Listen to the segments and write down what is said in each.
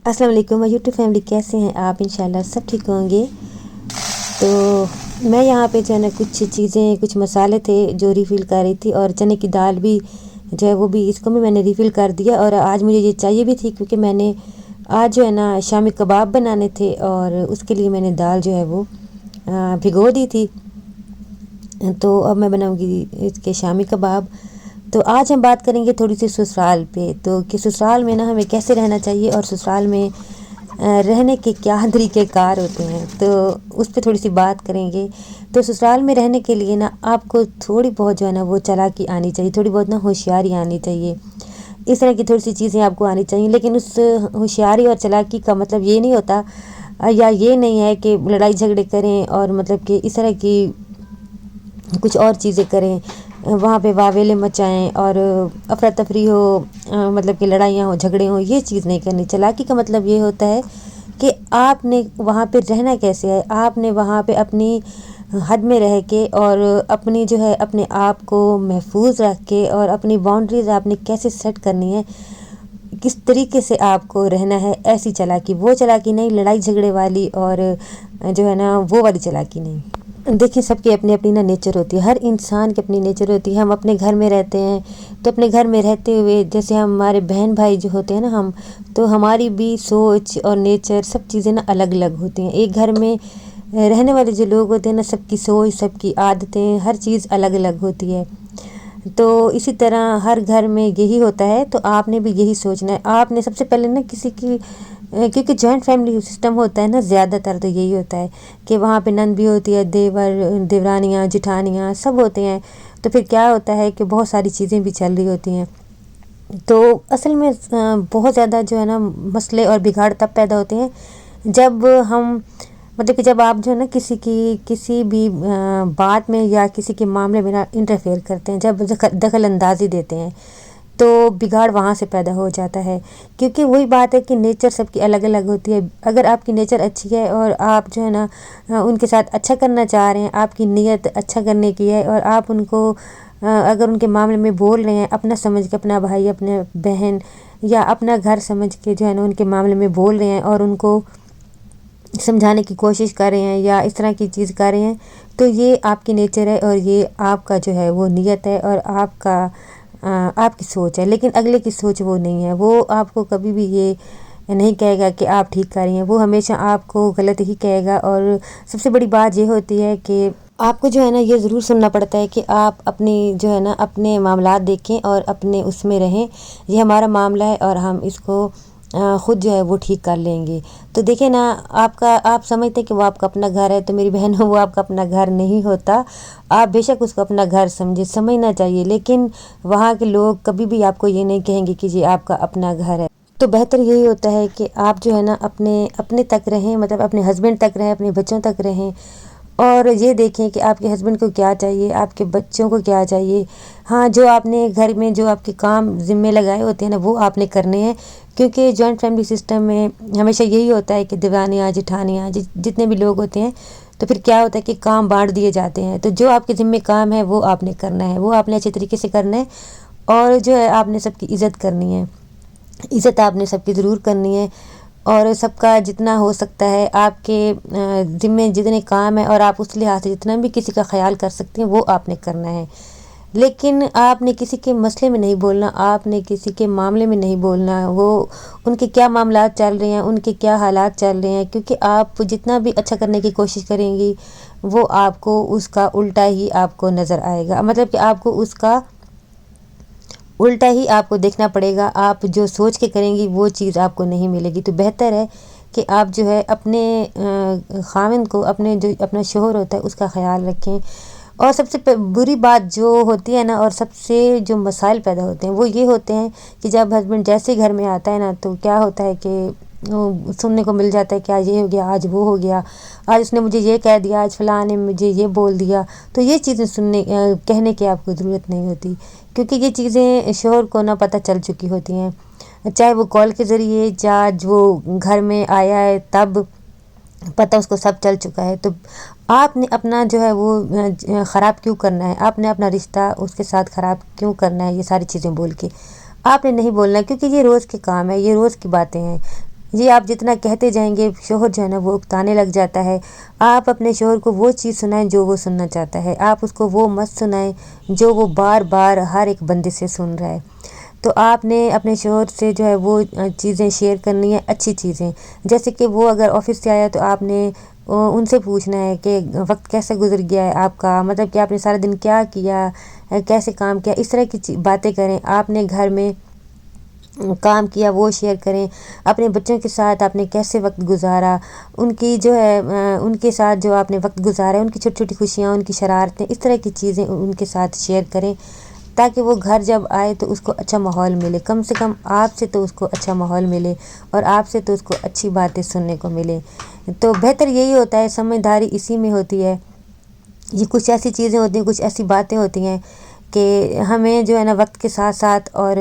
अस्सलाम वालेकुम YouTube family, कैसे हैं आप? इंशाल्लाह सब ठीक होंगे। तो मैं यहाँ पे जो है ना कुछ चीज़ें, कुछ मसाले थे जो रिफ़िल कर रही थी, और चने की दाल भी जो है वो भी इसको भी मैंने रिफ़िल कर दिया। और आज मुझे ये चाहिए भी थी क्योंकि मैंने आज जो है ना शामी कबाब बनाने थे, और उसके लिए मैंने दाल जो है वो भिगो दी थी। तो अब मैं बनाऊँगी इसके शामी कबाब। तो आज हम बात करेंगे थोड़ी सी ससुराल पे, तो कि ससुराल में ना हमें कैसे रहना चाहिए और ससुराल में रहने के क्या तरीक़ेकार होते हैं, तो उस पर थोड़ी सी बात करेंगे। तो ससुराल में रहने के लिए ना आपको थोड़ी बहुत जो है ना वो चालाकी आनी चाहिए, थोड़ी बहुत ना होशियारी आनी चाहिए। इस तरह की थोड़ी सी चीज़ें आपको आनी चाहिए। लेकिन उस होशियारी और चालाकी का मतलब ये नहीं होता या ये नहीं है कि लड़ाई झगड़े करें और मतलब कि इस तरह की कुछ और चीज़ें करें, वहाँ पे वावेले मचाएं और अफरा तफरी हो, मतलब कि लड़ाइयाँ हो, झगड़े हो। ये चीज़ नहीं करनी। चालाकी का मतलब ये होता है कि आपने वहाँ पे रहना कैसे है, आपने वहाँ पे अपनी हद में रह के और अपनी जो है अपने आप को महफूज रख के और अपनी बाउंड्रीज़ आपने कैसे सेट करनी है, किस तरीके से आपको रहना है, ऐसी चालाकी। वो चालाकी नहीं लड़ाई झगड़े वाली, और जो है ना वो वाली चालाकी नहीं। देखिए, सबकी अपनी अपनी ना नेचर होती है, हर इंसान की अपनी नेचर होती है। हम अपने घर में रहते हैं तो अपने घर में रहते हुए जैसे हमारे बहन भाई जो होते हैं ना, हम तो हमारी भी सोच और नेचर सब चीज़ें ना अलग अलग होती हैं। एक घर में रहने वाले जो लोग होते हैं ना, सबकी सोच, सबकी आदतें, हर चीज़ अलग अलग होती है। तो इसी तरह हर घर में यही होता है, तो आपने भी यही सोचना है। आपने सबसे पहले ना किसी की क्योंकि जॉइंट फैमिली सिस्टम होता है ना, ज़्यादातर तो यही होता है कि वहाँ पे नंद भी होती है, देवर देवरानियाँ जिठानियाँ सब होते हैं। तो फिर क्या होता है कि बहुत सारी चीज़ें भी चल रही होती हैं। तो असल में बहुत ज़्यादा जो है ना मसले और बिगाड़ तब पैदा होते हैं जब हम मतलब कि जब आप जो है ना किसी भी बात में या किसी के मामले में ना इंटरफेयर करते हैं, जब दखल अंदाज़ी देते हैं, तो बिगाड़ वहाँ से पैदा हो जाता है। क्योंकि वही बात है कि नेचर सबकी अलग अलग होती है। अगर आपकी नेचर अच्छी है और आप जो है ना उनके साथ अच्छा करना चाह रहे हैं, आपकी नीयत अच्छा करने की है, और आप उनको अगर उनके मामले में बोल रहे हैं अपना समझ के, अपना भाई, अपने बहन या अपना घर समझ के जो है ना उनके मामले में बोल रहे हैं और उनको समझाने की कोशिश कर रहे हैं या इस तरह की चीज़ कर रहे हैं, तो ये आपकी नेचर है और ये आपका जो है वो नीयत है और आपकी सोच है। लेकिन अगले की सोच वो नहीं है। वो आपको कभी भी ये नहीं कहेगा कि आप ठीक कर रही हैं, वो हमेशा आपको गलत ही कहेगा। और सबसे बड़ी बात ये होती है कि आपको जो है ना ये ज़रूर सुनना पड़ता है कि आप अपनी जो है ना अपने मामलात देखें और अपने उसमें रहें। ये हमारा मामला है और हम इसको ख़ुद जो है वो ठीक कर लेंगे। तो देखिए ना, आप समझते हैं कि वो आपका अपना घर है, तो मेरी बहन वो आपका अपना घर नहीं होता। आप बेशक उसको अपना घर समझना चाहिए, लेकिन वहाँ के लोग कभी भी आपको ये नहीं कहेंगे कि ये आपका अपना घर है। तो बेहतर यही होता है कि आप जो है ना अपने तक रहें, मतलब अपने हस्बैंड तक रहें, अपने बच्चों तक रहें, और ये देखें कि आपके हस्बैंड को क्या चाहिए, आपके बच्चों को क्या चाहिए। हाँ, जो आपने घर में जो आपके काम ज़िम्मे लगाए होते हैं ना, वो आपने करने हैं। क्योंकि जॉइंट फैमिली सिस्टम में हमेशा यही होता है कि देवरानियाँ जिठानियाँ जितने भी लोग होते हैं, तो फिर क्या होता है कि काम बांट दिए जाते हैं। तो जो आपके ज़िम्मे काम है वो आपने करना है, वो आपने अच्छे तरीके से करना है, और जो है आपने सबकी इज़्ज़त करनी है। इज़्ज़त आपने सबकी ज़रूर करनी है, और सबका जितना हो सकता है आपके ज़िम्मे जितने काम है और आप उस लिहाज से जितना भी किसी का ख्याल कर सकते हैं वो आपने करना है। लेकिन आपने किसी के मसले में नहीं बोलना, आपने किसी के मामले में नहीं बोलना, वो उनके क्या मामलात चल रहे हैं, उनके क्या हालात चल रहे हैं। क्योंकि आप जितना भी अच्छा करने की कोशिश करेंगी, वो आपको उसका उल्टा ही आपको नज़र आएगा। मतलब कि आपको उसका उल्टा ही आपको देखना पड़ेगा। आप जो सोच के करेंगी वो चीज़ आपको नहीं मिलेगी। तो बेहतर है कि आप जो है अपने खाविंद को, अपने जो अपना शोहर होता है उसका ख्याल रखें। और सबसे बुरी बात जो होती है ना, और सबसे जो मसाइल पैदा होते हैं वो ये होते हैं कि जब हस्बैंड जैसे घर में आता है ना, तो क्या होता है कि सुनने को मिल जाता है कि आज ये हो गया, आज वो हो गया, आज उसने मुझे ये कह दिया, आज फलां ने मुझे ये बोल दिया। तो ये चीज़ें कहने की आपको ज़रूरत नहीं होती, क्योंकि ये चीज़ें शोहर को ना पता चल चुकी होती हैं, चाहे वो कॉल के ज़रिए या जो घर में आया है तब पता उसको सब चल चुका है। तो आपने अपना जो है वो ख़राब क्यों करना है, आपने अपना रिश्ता उसके साथ ख़राब क्यों करना है, ये सारी चीज़ें बोल के आपने नहीं बोलना है। क्योंकि ये रोज़ के काम है, ये रोज़ की बातें हैं। یہ آپ جتنا کہتے جائیں گے شوہر جو ہے نا وہ اکتانے لگ جاتا ہے۔ آپ اپنے شوہر کو وہ چیز سنائیں جو وہ سننا چاہتا ہے، آپ اس کو وہ مت سنائیں جو وہ بار بار ہر ایک بندے سے سن رہا ہے۔ تو آپ نے اپنے شوہر سے جو ہے وہ چیزیں شیئر کرنی ہے، اچھی چیزیں، جیسے کہ وہ اگر آفس سے آیا تو آپ نے ان سے پوچھنا ہے کہ وقت کیسے گزر گیا ہے آپ کا، مطلب کہ آپ نے سارا دن کیا کیا، کیسے کام کیا، اس طرح کی باتیں کریں۔ آپ نے گھر میں کام کیا وہ شیئر کریں، اپنے بچوں کے ساتھ آپ نے کیسے وقت گزارا، ان کی جو ہے ان کے ساتھ جو آپ نے وقت گزارا ہے، ان کی چھوٹی چھوٹی خوشیاں، ان کی شرارتیں، اس طرح کی چیزیں ان کے ساتھ شیئر کریں، تاکہ وہ گھر جب آئے تو اس کو اچھا ماحول ملے، کم سے کم آپ سے تو اس کو اچھا ماحول ملے اور آپ سے تو اس کو اچھی باتیں سننے کو ملے۔ تو بہتر یہی ہوتا ہے، سمجھداری اسی میں ہوتی ہے۔ یہ کچھ ایسی چیزیں ہوتی ہیں، کچھ ایسی باتیں ہوتی ہیں کہ ہمیں جو ہے نا وقت کے ساتھ ساتھ اور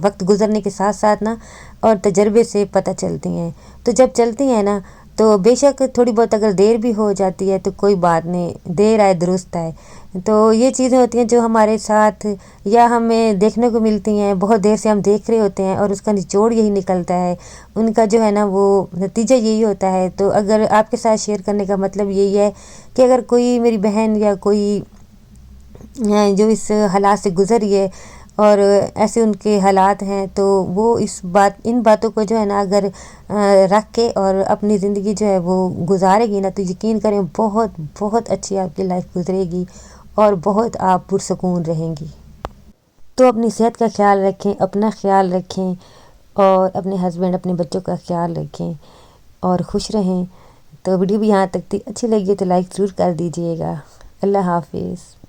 وقت گزرنے کے ساتھ ساتھ نا اور تجربے سے پتہ چلتی ہیں۔ تو جب چلتی ہیں نا تو بے شک تھوڑی بہت اگر دیر بھی ہو جاتی ہے تو کوئی بات نہیں، دیر آئے درست آئے۔ تو یہ چیزیں ہوتی ہیں جو ہمارے ساتھ یا ہمیں دیکھنے کو ملتی ہیں، بہت دیر سے ہم دیکھ رہے ہوتے ہیں اور اس کا نچوڑ یہی نکلتا ہے، ان کا جو ہے نا وہ نتیجہ یہی ہوتا ہے۔ تو اگر آپ کے ساتھ شیئر کرنے کا مطلب یہی ہے کہ اگر کوئی میری بہن یا کوئی جو اس حالات سے گزری ہے اور ایسے ان کے حالات ہیں، تو وہ ان باتوں کو جو ہے نا اگر رکھ کے اور اپنی زندگی جو ہے وہ گزارے گی نا، تو یقین کریں بہت بہت اچھی آپ کی لائف گزرے گی اور بہت آپ پرسکون رہیں گی۔ تو اپنی صحت کا خیال رکھیں، اپنا خیال رکھیں اور اپنے ہسبینڈ اپنے بچوں کا خیال رکھیں اور خوش رہیں۔ تو ویڈیو بھی یہاں تک تھی، اچھی لگی تو لائک ضرور کر دیجئے گا۔ اللہ حافظ۔